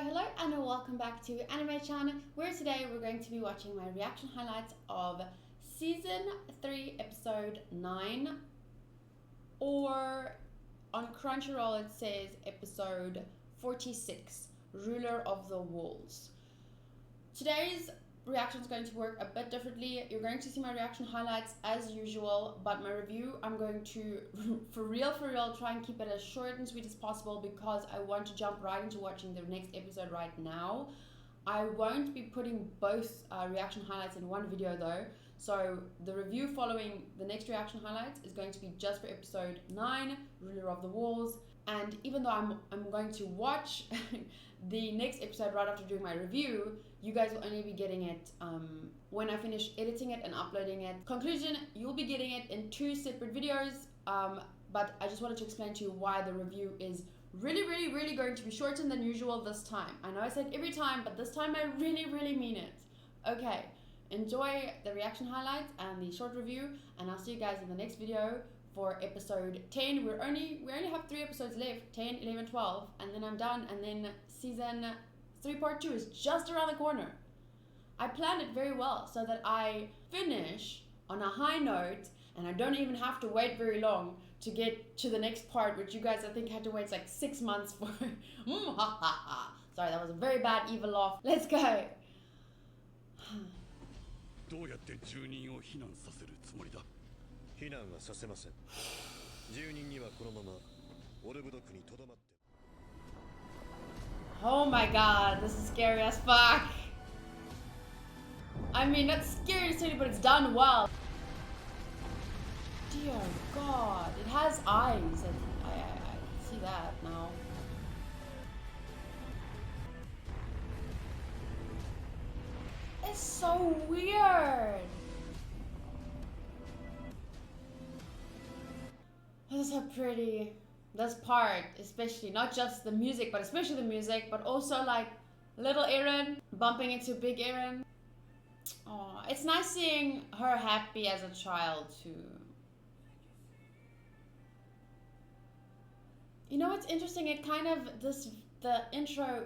Hello and welcome back to Anime Chan, where today we're going to be watching my reaction highlights of Season 3, Episode 9, or on Crunchyroll it says Episode 46, Ruler of the Walls. Today's reaction is going to work a bit differently. You're going to see my reaction highlights as usual, but my review I'm going to, for real, try and keep it as short and sweet as possible because I want to jump right into watching the next episode right now. I won't be putting both reaction highlights in one video though, so the review following the next reaction highlights is going to be just for episode 9, Ruler of the Walls. And even though I'm going to watch the next episode right after doing my review, you guys will only be getting it when I finish editing it and uploading it. Conclusion, you'll be getting it in 2 separate videos, but I just wanted to explain to you why the review is really going to be shorter than usual this time. I know I said every time, but this time I really mean it. Okay, enjoy the reaction highlights and the short review, and I'll see you guys in the next video for episode 10. We only have 3 episodes left, 10, 11, 12, and then I'm done, and then season 3 part 2 is just around the corner. I planned it very well so that I finish on a high note and I don't even have to wait very long to get to the next part, which you guys I think had to wait like 6 months for. Sorry, that was a very bad evil laugh. Let's go. どうやって住人を避難させるつもりだ。避難はさせません。住人にはこのままオルブドクにとどまって。 Oh my god, this is scary as fuck. I mean, not scary to say, but it's done well. Dear god, it has eyes. I see that now. It's so weird. This is so pretty. This part, especially, not just the music, but especially the music, but also like little Eren bumping into big Eren. Oh, it's nice seeing her happy as a child too. You know what's interesting? It kind of, the intro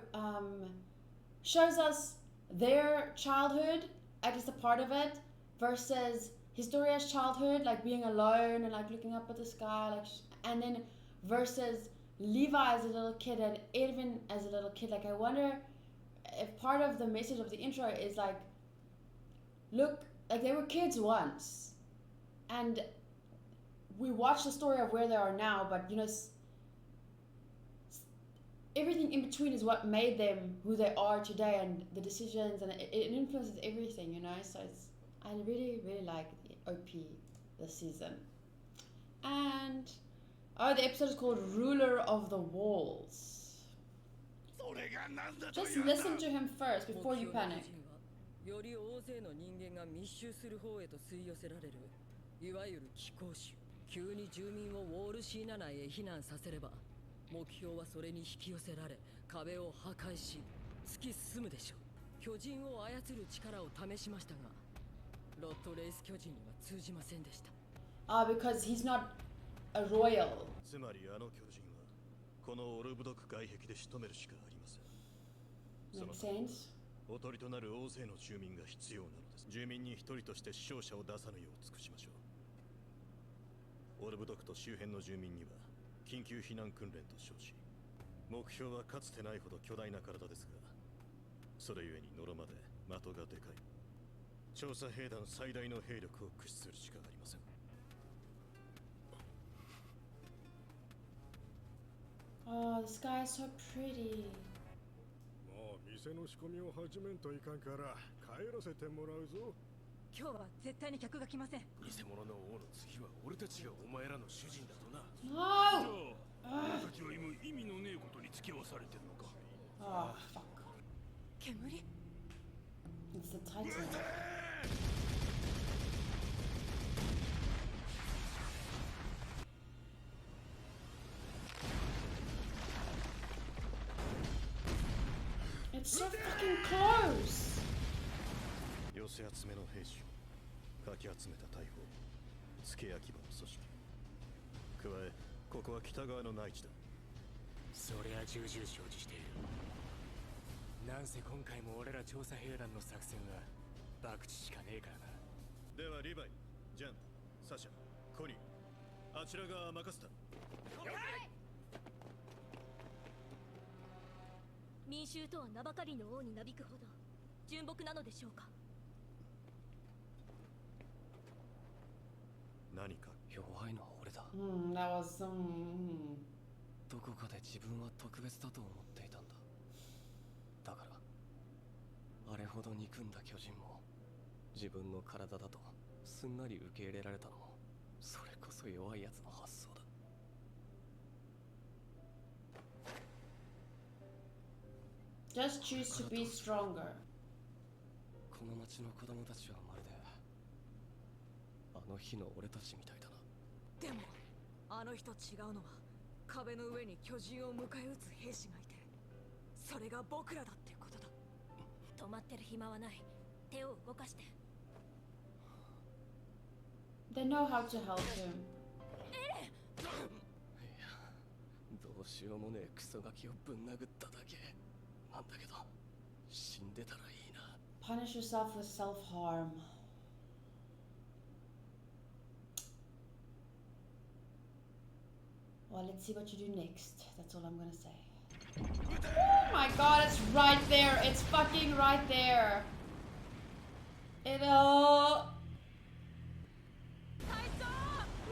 shows us their childhood, at least a part of it, versus Historia's childhood, like being alone and like looking up at the sky, like, and then versus Levi as a little kid and Edwin as a little kid. Like, I wonder if part of the message of the intro is like, look, like they were kids once, and we watch the story of where they are now, but you know, everything in between is what made them who they are today, and the decisions, and it influences everything, you know. So it's, I really like the OP this season. And oh, the episode is called Ruler of the Walls. Just listen to him first before you panic. Because he's not a royal. Makes sense. おとりとなる大勢の住民が必要なのです。住民に一人として死傷者を出さぬよう尽くしましょう。オルブドクと周辺の住民には緊急避難訓練と称し、目標はかつてないほど巨大な体ですが、それゆえにノロまで的がでかい。調査兵団最大の兵力を駆使するしかありません。 Oh, the sky is so pretty. もう店の仕込みを始めんといかんから帰らせてもらうぞ。今日は絶対に客が来ません。偽物の王の次は俺たちがお前らの主人だとな。No! 俺たちは今意味のねえことに付き合わされてるのか。Oh, fuck. 煙? It's the title. It's so fucking close! 寄せ集めの兵士をかき集めた大砲付け焼き場の組織加えここは北側の内地だ。そりゃ重々承知している。なんせ今回も俺ら調査兵団の作戦は博打しかねえからな。ではリヴァイ、ジャン、サシャ、コニー、あちらが任せた。民衆とは名ばかりの王になびくほど純朴なのでしょうか。何か弱いのは俺だ。That was some. どこかで自分は特別だと思っていたんだ。だからあれほど憎んだ巨人も自分の体だとすんなり受け入れられたのも、それこそ弱いやつの発想だ。Just choose to be stronger. この町の子供たちはまるであの日の俺たちみたいだな。でもあの日と違うのは壁の上に巨人を迎え撃つ兵士がいて、それが僕らだってことだ。止まってる暇はない。手を動かして。 They know how to help him. いや、どうしようもねえクソガキをぶん殴っただけなんだけど、死んでたらいいな。 Punish yourself with self-harm. Well, let's see what you do next. That's all I'm gonna say. Oh my god, it's right there. It's fucking right there. It 隊長、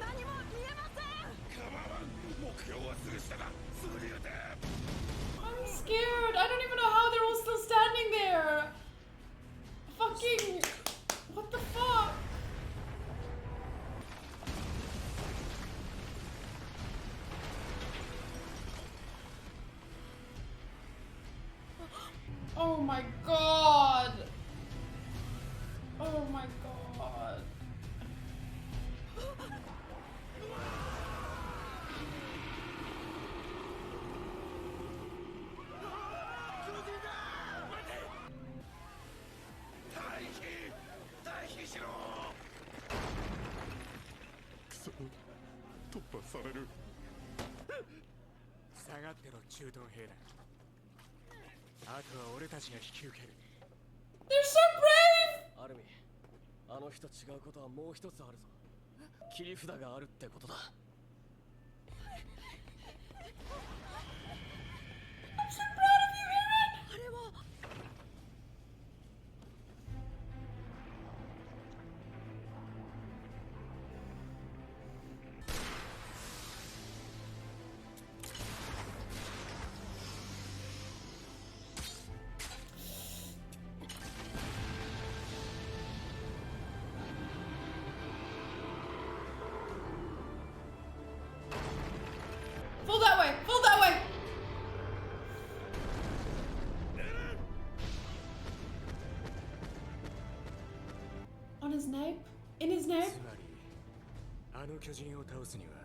何も見えません。構わん、目標はすぐ下だ。すぐに撃て。 I'm scared. I don't even know how they're all still standing there. Fucking. What the fuck? Oh my god. Oh my god.下がってろ駐屯兵団。あとは俺たちが引き受ける。 They're so brave! アルミ、あの日と違うことはもう一つあるぞ。切り札があるってことだ。 I'm so proud of you, Aaron! あれは Full that way! Full that way! On his nape? In his nape? つまりあの巨人を倒すには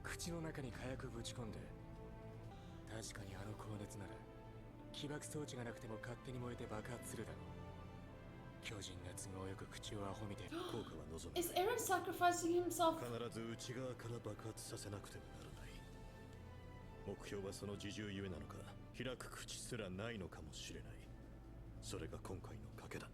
口の中に火薬ぶち込んで、確かにあの高熱なら起爆装置がなくても勝手に燃えて爆発するだろう。巨人が都合よく口をアホみて効果は望む。 Is Aaron sacrificing himself? 必ず内側から爆発させなくてはならない。目標はその自重ゆえなのか、開く口すらないのかもしれない。それが今回の賭けだ。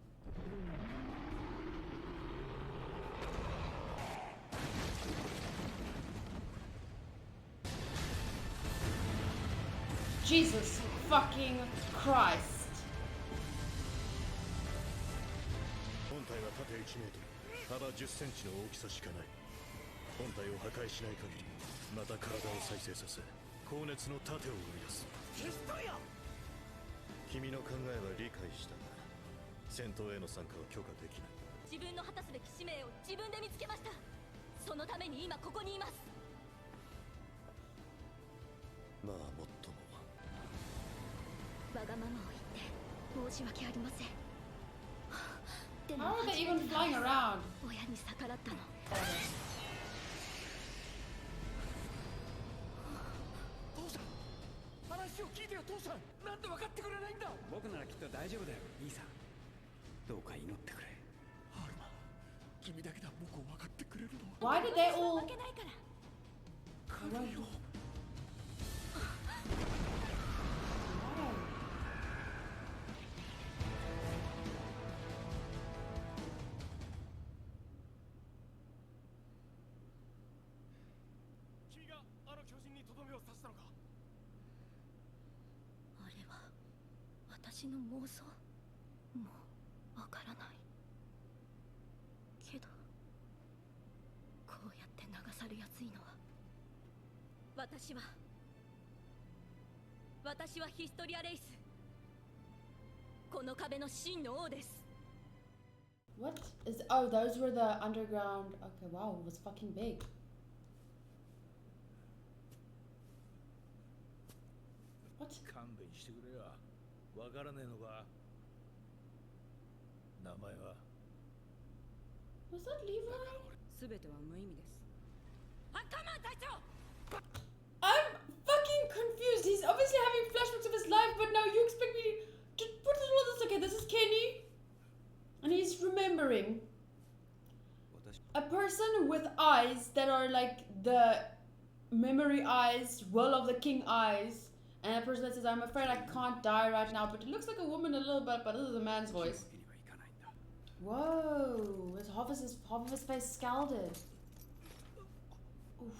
Jesus fucking Christ. 本体は縦1メートル、幅10センチの大きさしかない。本体を破壊しない限り、また体を再生させ、高熱の盾を生み出す。君の考えは理解したが、戦闘への参加は許可できない。自分の果たすべき使命を自分で見つけました。そのために今ここにいます。まあもっとも。わがままを言って申し訳ありません。でも How are they even flying around? 親に逆らったの。父さん、話を聞いてよ父さん。なんで分かってくれないんだ。僕ならきっと大丈夫だよ兄さん。どうか祈ってくれ。ハルマ、君だけだ僕を分かってくれるの。 Why did they all? 負けないから。来るよ。 Why? こ Why? こ Why? に Why? います。 Why? どめを刺したのか。あれは私の妄想？もうわからないけど、こうやって流されやすいのは私はヒストリアレイス、この壁の真の王です。 What is... Oh, those were the underground... Okay, wow, it was fucking big. 勘弁してくれよ。わからねえのか。名前は。Was that Levi? すべては無意味です。あ、カモン隊長。 I'm fucking confused. He's obviously having flashbacks of his life, but now you expect me to put all this... Okay, this is Kenny. And he's remembering. A person with eyes that are like the memory eyes, will of the king eyes. And a person that says, I'm afraid I can't die right now. But it looks like a woman a little bit, but this is a man's voice. Whoa, half of his face scalded. Oof.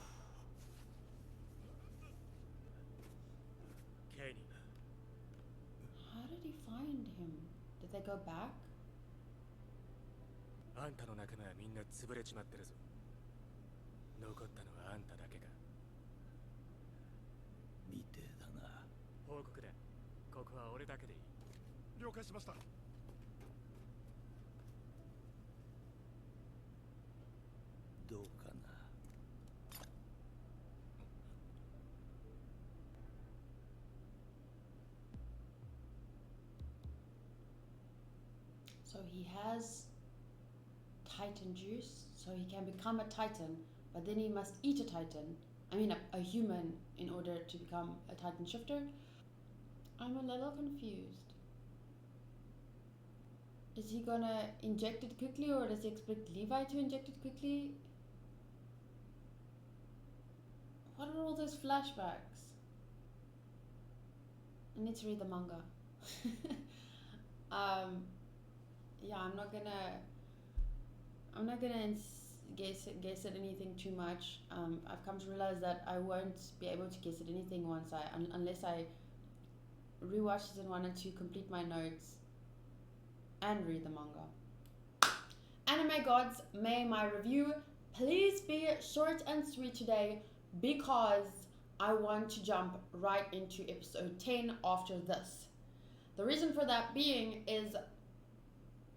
How did he find him? Did they go back? あんたの仲間はみんな潰れちまってるぞ。残ったのはあんただけか。みてえだな。報告だ。ここは俺だけでいい。了解しました。どうかな。So he has Titan juice, so he can become a Titan, but then he must eat a Titan. I mean a human in order to become a Titan shifter. I'm a little confused. Is he gonna inject it quickly, or does he expect Levi to inject it quickly? What are all those flashbacks? I need to read the manga. Yeah, I'm not gonna guess at anything too much. I've come to realize that I won't be able to guess at anything unless I rewatch season 1 and 2, complete my notes, and read the manga. Anime gods, may my review please be short and sweet today, because I want to jump right into episode 10 after this. The reason for that being is,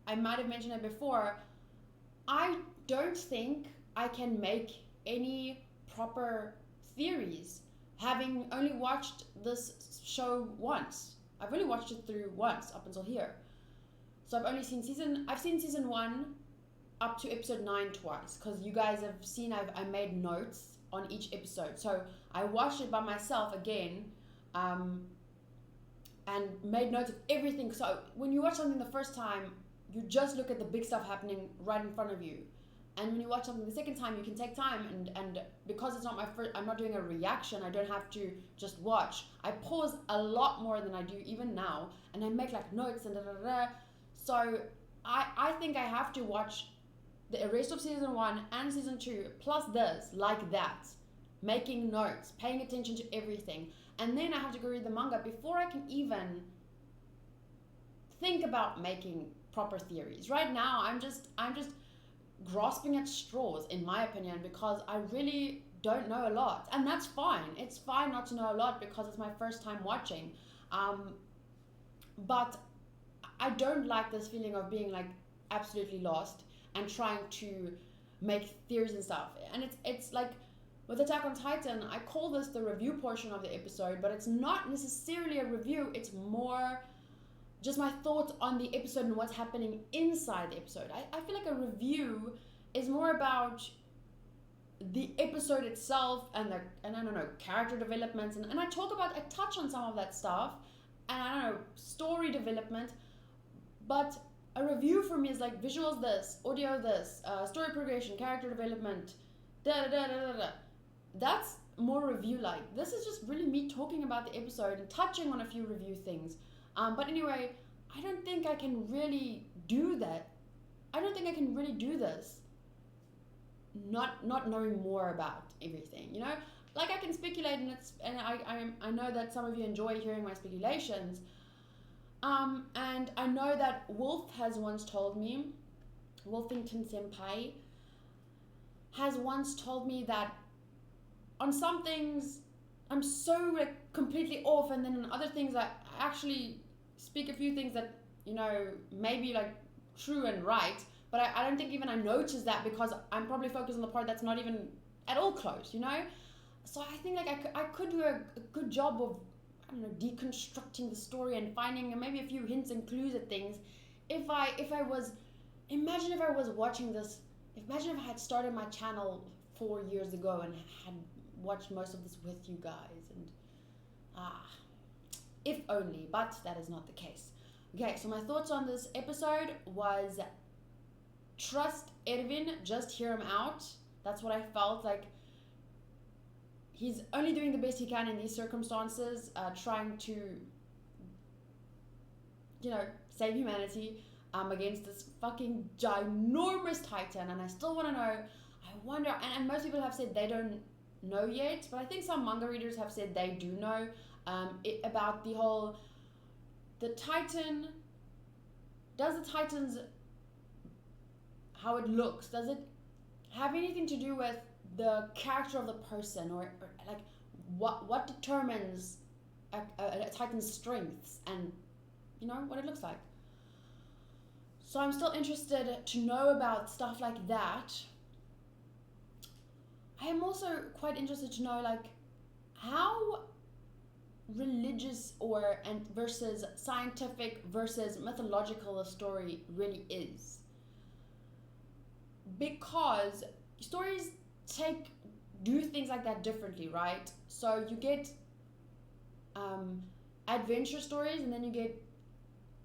I might have mentioned it before, I don't think I can make any proper theories, having only watched this show once. I've only watched it through once up until here. So I've seen season 1 up to episode 9 twice, because you guys have seen I made notes on each episode. So I watched it by myself again, and made notes of everything. So when you watch something the first time, you just look at the big stuff happening right in front of you. And when you watch something the second time, you can take time, and because it's not my first, I'm not doing a reaction, I don't have to just watch. I pause a lot more than I do even now, and I make like notes and da-da-da-da. So I think I have to watch the rest of season 1 and season 2 plus this like that, making notes, paying attention to everything, and then I have to go read the manga before I can even think about making proper theories. Right now I'm just grasping at straws, in my opinion, because I really don't know a lot, and that's fine. It's fine not to know a lot because it's my first time watching, but I don't like this feeling of being like absolutely lost and trying to make theories and stuff. And it's like with Attack on Titan, I call this the review portion of the episode, but it's not necessarily a review, it's more just my thoughts on the episode and what's happening inside the episode. I feel like a review is more about the episode itself and I don't know, character developments, and I touch on some of that stuff, and I don't know, story development, but a review for me is like visuals this, audio this, story progression, character development, da-da-da-da-da-da. That's more review-like. This is just really me talking about the episode and touching on a few review things. But anyway, I don't think I can really do that. I don't think I can really do this not knowing more about everything, you know? like I can speculate, and I know that some of you enjoy hearing my speculations. And I know that Wolf has once told me, Wolfington Senpai has once told me that on some things I'm so like completely off, and then on other things I actually speak a few things that, you know, maybe like true and right, but I don't think even I notice that because I'm probably focused on the part that's not even at all close, you know? So I think like I could do a good job of, I don't know, deconstructing the story and finding maybe a few hints and clues at things. Imagine if I was watching this, imagine if I had started my channel 4 years ago and had watched most of this with you guys, and if only, but that is not the case. Okay, so my thoughts on this episode was trust Erwin, just hear him out. That's what I felt like. He's only doing the best he can in these circumstances, trying to, you know, save humanity against this fucking ginormous titan. And I still want to know, I wonder, and most people have said they don't know yet, but I think some manga readers have said they do know about the titan. Does the titan's, how it looks, does it have anything to do with the character of the person, or like what determines a titan's strengths and, you know, what it looks like? So I'm still interested to know about stuff like that. I am also quite interested to know like how religious versus scientific versus mythological a story really is, because stories do things like that differently, right? So you get adventure stories, and then you get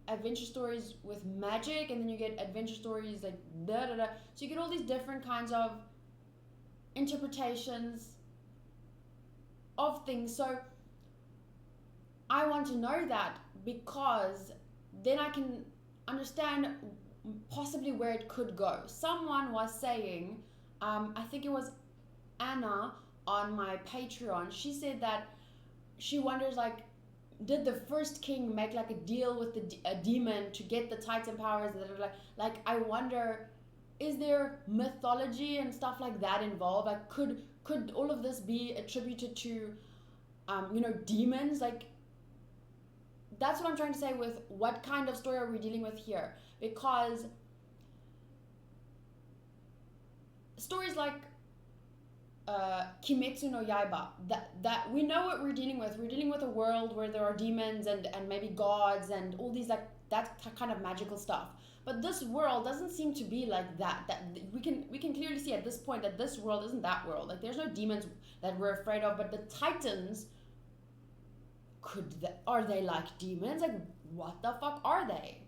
adventure stories with magic, and then you get adventure stories like da da da. So you get all these different kinds of interpretations of things. So I want to know that, because then I can understand possibly where it could go. Someone was saying, I think it was Anna on my Patreon, she said that she wonders, like, did the first king make like a deal with a demon to get the titan powers? Like I wonder, is there mythology and stuff like that involved? Like could all of this be attributed to you know, demons? Like that's what I'm trying to say with what kind of story are we dealing with here, because stories like Kimetsu no Yaiba, that we know what we're dealing with. We're dealing with a world where there are demons and maybe gods and all these, like, that kind of magical stuff. But this world doesn't seem to be like that. That we can clearly see at this point that this world isn't that world. Like there's no demons that we're afraid of, but the titans, are they like demons? Like what the fuck are they?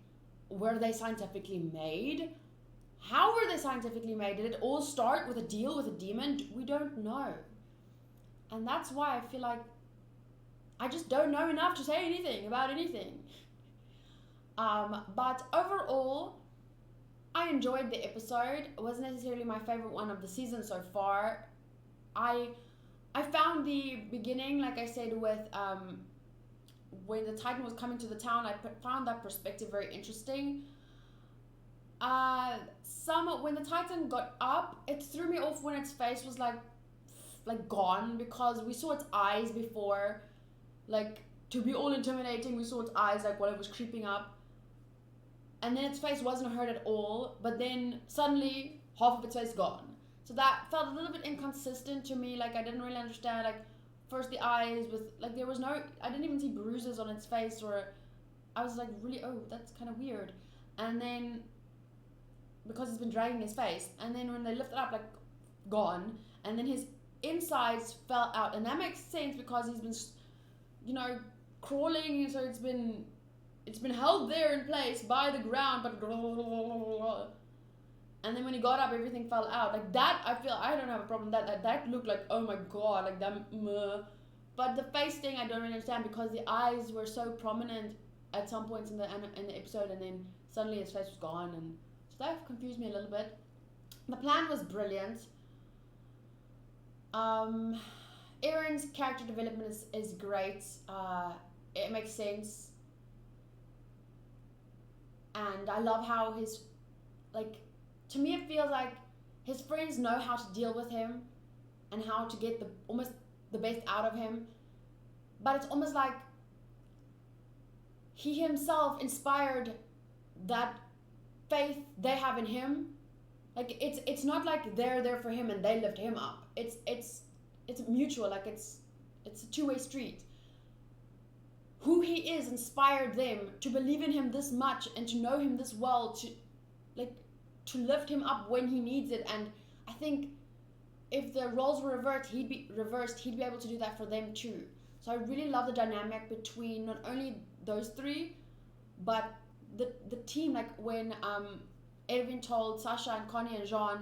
Were they scientifically made? How were they scientifically made? Did it all start with a deal with a demon? We don't know. And that's why I feel like I just don't know enough to say anything about anything. But overall, I enjoyed the episode. It wasn't necessarily my favorite one of the season so far. I found the beginning, like I said, with when the Titan was coming to the town, I found that perspective very interesting. When the Titan got up, it threw me off when its face was like gone, because we saw its eyes before, like to be all intimidating. We saw its eyes like while it was creeping up, and then its face wasn't hurt at all, but then suddenly half of its face gone. So that felt a little bit inconsistent to me. Like I didn't really understand, like first the eyes with like there was no, I didn't even see bruises on its face, or I was like really, oh, that's kind of weird. And then because it's been dragging his face, and then when they lift it up, like gone, and then his insides fell out, and that makes sense because he's been, you know, crawling, so it's been held there in place by the ground, but and then when he got up, everything fell out like that. I feel I don't have a problem that looked like, oh my god, like that. But the face thing I don't really understand, because the eyes were so prominent at some points in the episode, and then suddenly his face was gone, and that confused me a little bit. The plan was brilliant. Aaron's character development is great. It makes sense. And I love how his, like, to me it feels like his friends know how to deal with him and how to get almost the best out of him. But it's almost like he himself inspired that faith they have in him. Like it's not like they're there for him and they lift him up. It's mutual. Like it's a two-way street. Who he is inspired them to believe in him this much and to know him this well, to lift him up when he needs it. And I think if the roles were reversed, he'd be able to do that for them too. So I really love the dynamic between not only those three, but the team. Like when Erwin told Sasha and Connie and Jean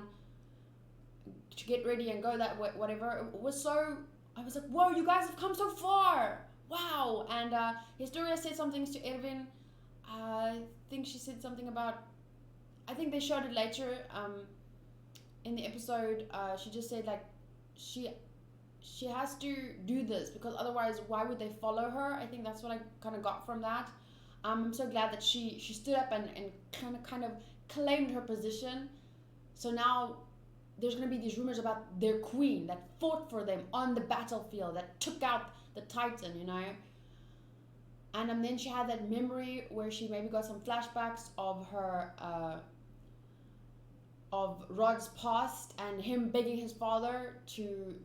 to get ready and go that way, whatever, it was so, I was like, whoa, you guys have come so far. Wow. And Historia said some things to Erwin. I think she said something about, I think they showed it later in the episode. She just said like she has to do this because otherwise why would they follow her? I think that's what I kind of got from that. I'm so glad that she stood up and kind of claimed her position. So now there's going to be these rumors about their queen that fought for them on the battlefield, that took out the Titan, you know. And then she had that memory where she maybe got some flashbacks of her of Rod's past and him begging his father to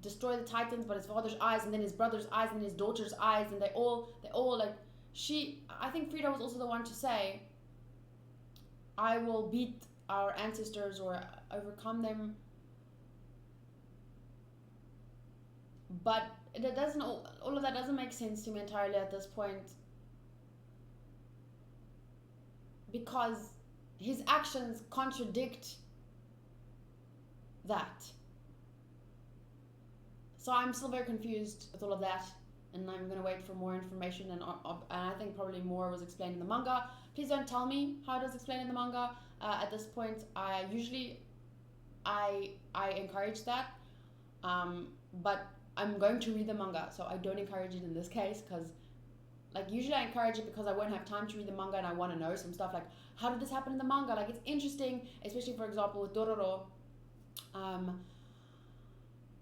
destroy the Titans, but his father's eyes and then his brother's eyes and his daughter's eyes, and they all like, I think Frida was also the one to say, I will beat our ancestors or overcome them. But it doesn't, all of that doesn't make sense to me entirely at this point, because his actions contradict that. So I'm still very confused with all of that, and I'm going to wait for more information, and I think probably more was explained in the manga. Please don't tell me how it was explained in the manga. At this point, I encourage that, but I'm going to read the manga, so I don't encourage it in this case, because like usually I encourage it because I won't have time to read the manga and I want to know some stuff like, how did this happen in the manga? Like, it's interesting, especially for example with Dororo.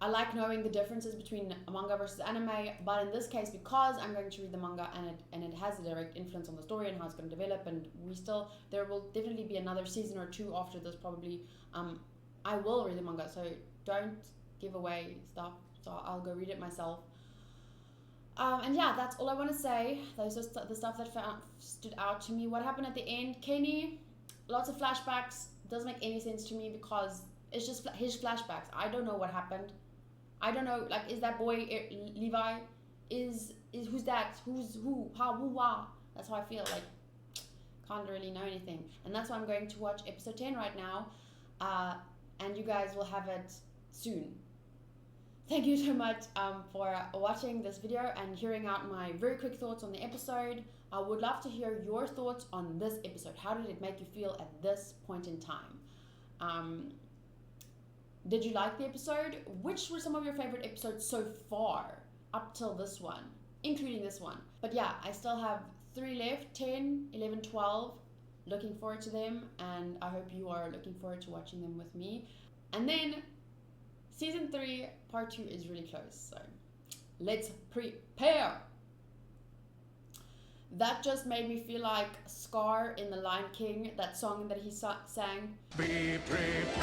I like knowing the differences between manga versus anime, but in this case, because I'm going to read the manga and it has a direct influence on the story and how it's going to develop, and there will definitely be another season or two after this probably. I will read the manga, so don't give away stuff. So I'll go read it myself. And yeah, that's all I want to say. Those are the stuff that stood out to me. What happened at the end? Kenny, lots of flashbacks. Doesn't make any sense to me because it's just his flashbacks. I don't know what happened. I don't know. Like, is that boy Levi? Is who's that? Who's who? How? Who? Wah? That's how I feel. Like, can't really know anything. And that's why I'm going to watch episode 10 right now. And you guys will have it soon. Thank you so much for watching this video and hearing out my very quick thoughts on the episode. I would love to hear your thoughts on this episode. How did it make you feel at this point in time? Did you like the episode? Which were some of your favorite episodes so far up till this one, including this one? But yeah, I still have 3 left, 10, 11, 12. Looking forward to them, and I hope you are looking forward to watching them with me. And then Season 3, Part 2 is really close, so let's prepare. That just made me feel like Scar in The Lion King, that song that he sang. Be prepared.